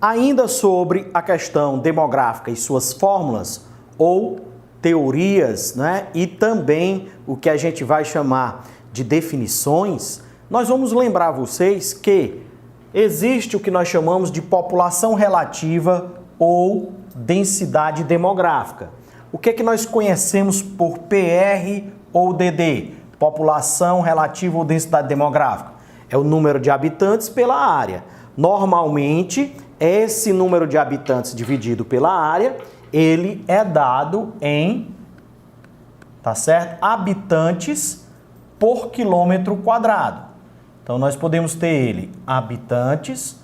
Ainda sobre a questão demográfica e suas fórmulas ou teorias, né? E também o que a gente vai chamar de definições, nós vamos lembrar vocês que existe o que nós chamamos de população relativa ou densidade demográfica. O que é que nós conhecemos por PR ou DD? População relativa ou densidade demográfica. É o número de habitantes pela área. Normalmente, esse número de habitantes dividido pela área, ele é dado em, tá certo? Habitantes por quilômetro quadrado. Então, nós podemos ter ele, habitantes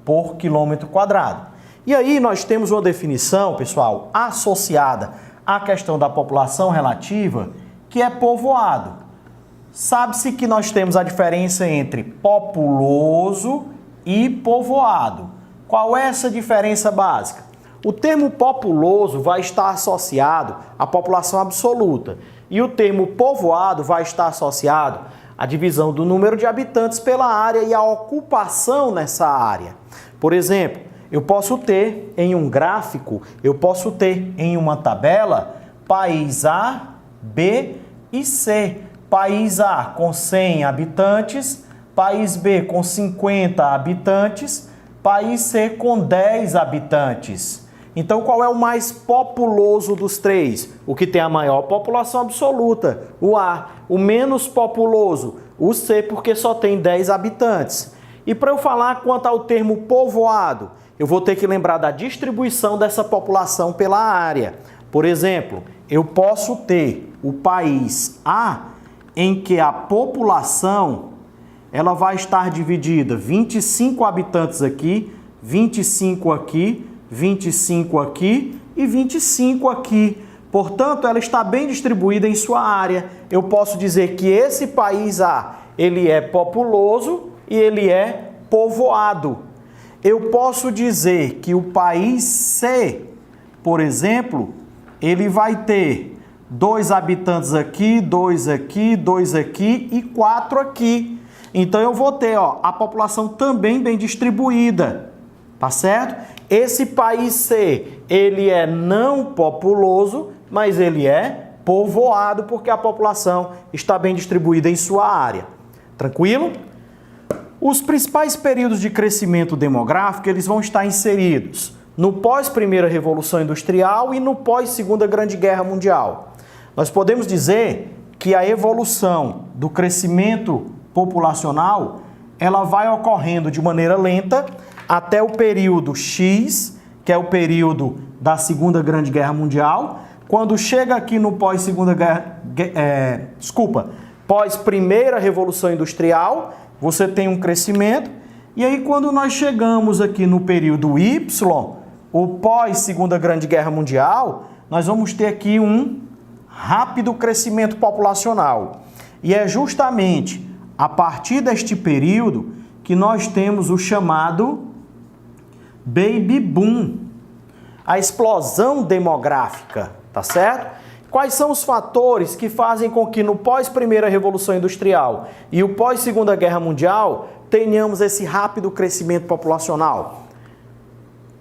por quilômetro quadrado. E aí, nós temos uma definição, pessoal, associada à questão da população relativa, que é povoado. Sabe-se que nós temos a diferença entre populoso e povoado. Qual é essa diferença básica? O termo populoso vai estar associado à população absoluta e o termo povoado vai estar associado à divisão do número de habitantes pela área e à ocupação nessa área. Por exemplo, eu posso ter em um gráfico, eu posso ter em uma tabela país A, B e C. País A com 100 habitantes, país B com 50 habitantes, país C com 10 habitantes. Então, qual é o mais populoso dos três? O que tem a maior população absoluta, o A. O menos populoso, o C, porque só tem 10 habitantes. E para eu falar quanto ao termo povoado, eu vou ter que lembrar da distribuição dessa população pela área. Por exemplo, eu posso ter o país A, em que a população ela vai estar dividida 25 habitantes aqui, 25 aqui, 25 aqui e 25 aqui. Portanto, ela está bem distribuída em sua área. Eu posso dizer que esse país A, ele é populoso e ele é povoado. Eu posso dizer que o país C, por exemplo, ele vai ter 2 habitantes aqui, 2 aqui, 2 aqui e 4 aqui. Então, eu vou ter a população também bem distribuída, tá certo? Esse país C, ele é não populoso, mas ele é povoado porque a população está bem distribuída em sua área. Tranquilo? Os principais períodos de crescimento demográfico, eles vão estar inseridos no pós-Primeira Revolução Industrial e no pós-Segunda Grande Guerra Mundial. Nós podemos dizer que a evolução do crescimento populacional, ela vai ocorrendo de maneira lenta até o período X, que é o período da Segunda Grande Guerra Mundial. Quando chega aqui no pós-Primeira Revolução Industrial, você tem um crescimento. E aí, quando nós chegamos aqui no período Y, o pós-Segunda Grande Guerra Mundial, nós vamos ter aqui um rápido crescimento populacional. E é justamente a partir deste período que nós temos o chamado Baby Boom, a explosão demográfica, tá certo? Quais são os fatores que fazem com que no pós-Primeira Revolução Industrial e o pós-Segunda Guerra Mundial tenhamos esse rápido crescimento populacional?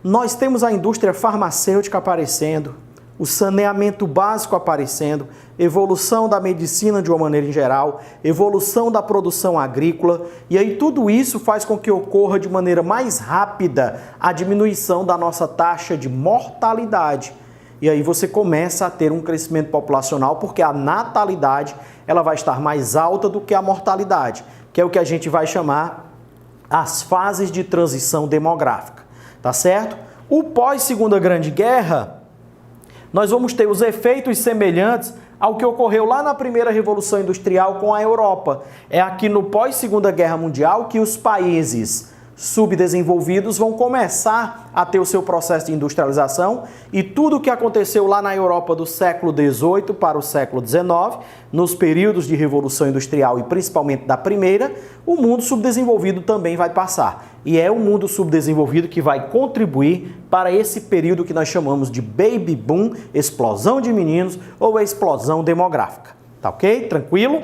Nós temos a indústria farmacêutica aparecendo, o saneamento básico aparecendo, evolução da medicina de uma maneira em geral, evolução da produção agrícola, e aí tudo isso faz com que ocorra de maneira mais rápida a diminuição da nossa taxa de mortalidade. E aí você começa a ter um crescimento populacional porque a natalidade ela vai estar mais alta do que a mortalidade, que é o que a gente vai chamar as fases de transição demográfica, tá certo? O pós-Segunda Grande Guerra, nós vamos ter os efeitos semelhantes ao que ocorreu lá na Primeira Revolução Industrial com a Europa. É aqui no pós-Segunda Guerra Mundial que os países subdesenvolvidos vão começar a ter o seu processo de industrialização e tudo o que aconteceu lá na Europa do século XVIII para o século XIX, nos períodos de Revolução Industrial e principalmente da Primeira, o mundo subdesenvolvido também vai passar. E é o mundo subdesenvolvido que vai contribuir para esse período que nós chamamos de Baby Boom, explosão de meninos ou explosão demográfica. Tá ok? Tranquilo?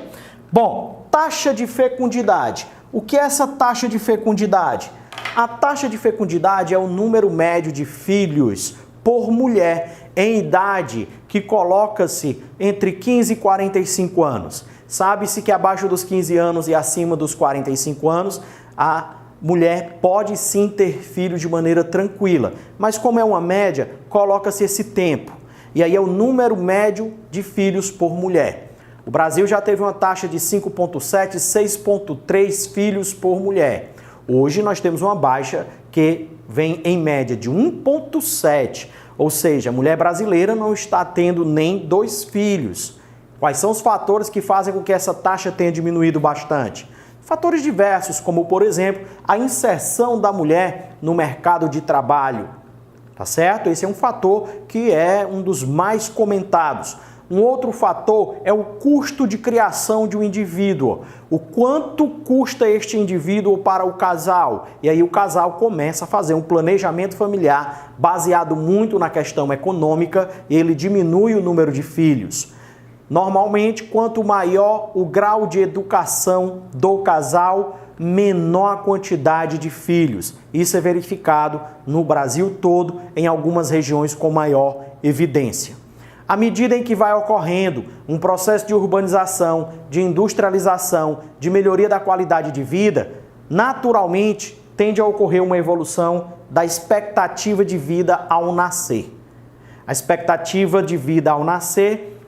Bom, taxa de fecundidade. O que é essa taxa de fecundidade? A taxa de fecundidade é o número médio de filhos por mulher em idade que coloca-se entre 15 e 45 anos. Sabe-se que abaixo dos 15 anos e acima dos 45 anos, a mulher pode sim ter filhos de maneira tranquila, mas como é uma média, coloca-se esse tempo. E aí é o número médio de filhos por mulher. O Brasil já teve uma taxa de 5,7, 6,3 filhos por mulher. Hoje nós temos uma baixa que vem em média de 1,7, ou seja, a mulher brasileira não está tendo nem 2 filhos. Quais são os fatores que fazem com que essa taxa tenha diminuído bastante? Fatores diversos, como por exemplo, a inserção da mulher no mercado de trabalho. Tá certo? Esse é um fator que é um dos mais comentados. Um outro fator é o custo de criação de um indivíduo. O quanto custa este indivíduo para o casal? E aí o casal começa a fazer um planejamento familiar baseado muito na questão econômica e ele diminui o número de filhos. Normalmente, quanto maior o grau de educação do casal, menor a quantidade de filhos. Isso é verificado no Brasil todo, em algumas regiões com maior evidência. À medida em que vai ocorrendo um processo de urbanização, de industrialização, de melhoria da qualidade de vida, naturalmente tende a ocorrer uma evolução da expectativa de vida ao nascer. A expectativa de vida ao nascer,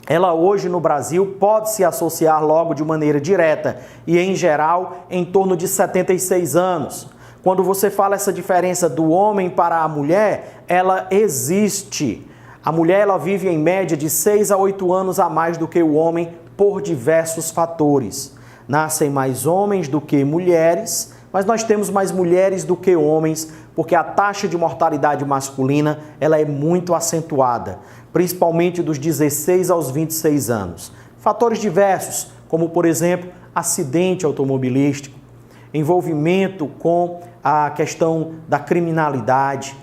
ela hoje no Brasil pode se associar logo de maneira direta e, em geral, em torno de 76 anos. Quando você fala essa diferença do homem para a mulher, ela existe. A mulher ela vive em média de 6 a 8 anos a mais do que o homem por diversos fatores. Nascem mais homens do que mulheres, mas nós temos mais mulheres do que homens, porque a taxa de mortalidade masculina ela é muito acentuada, principalmente dos 16 aos 26 anos. Fatores diversos, como por exemplo, acidente automobilístico, envolvimento com a questão da criminalidade,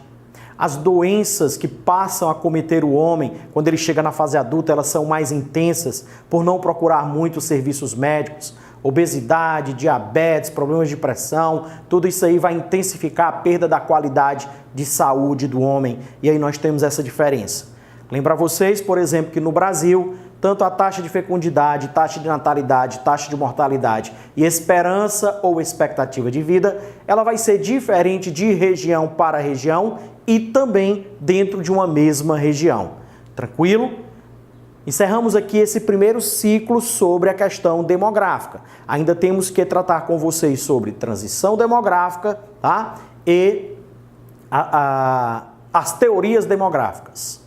as doenças que passam a cometer o homem quando ele chega na fase adulta, elas são mais intensas por não procurar muito serviços médicos. Obesidade, diabetes, problemas de pressão, tudo isso aí vai intensificar a perda da qualidade de saúde do homem. E aí nós temos essa diferença. Lembrar vocês, por exemplo, que no Brasil, tanto a taxa de fecundidade, taxa de natalidade, taxa de mortalidade e esperança ou expectativa de vida, ela vai ser diferente de região para região e também dentro de uma mesma região. Tranquilo? Encerramos aqui esse primeiro ciclo sobre a questão demográfica. Ainda temos que tratar com vocês sobre transição demográfica, tá? E as teorias demográficas.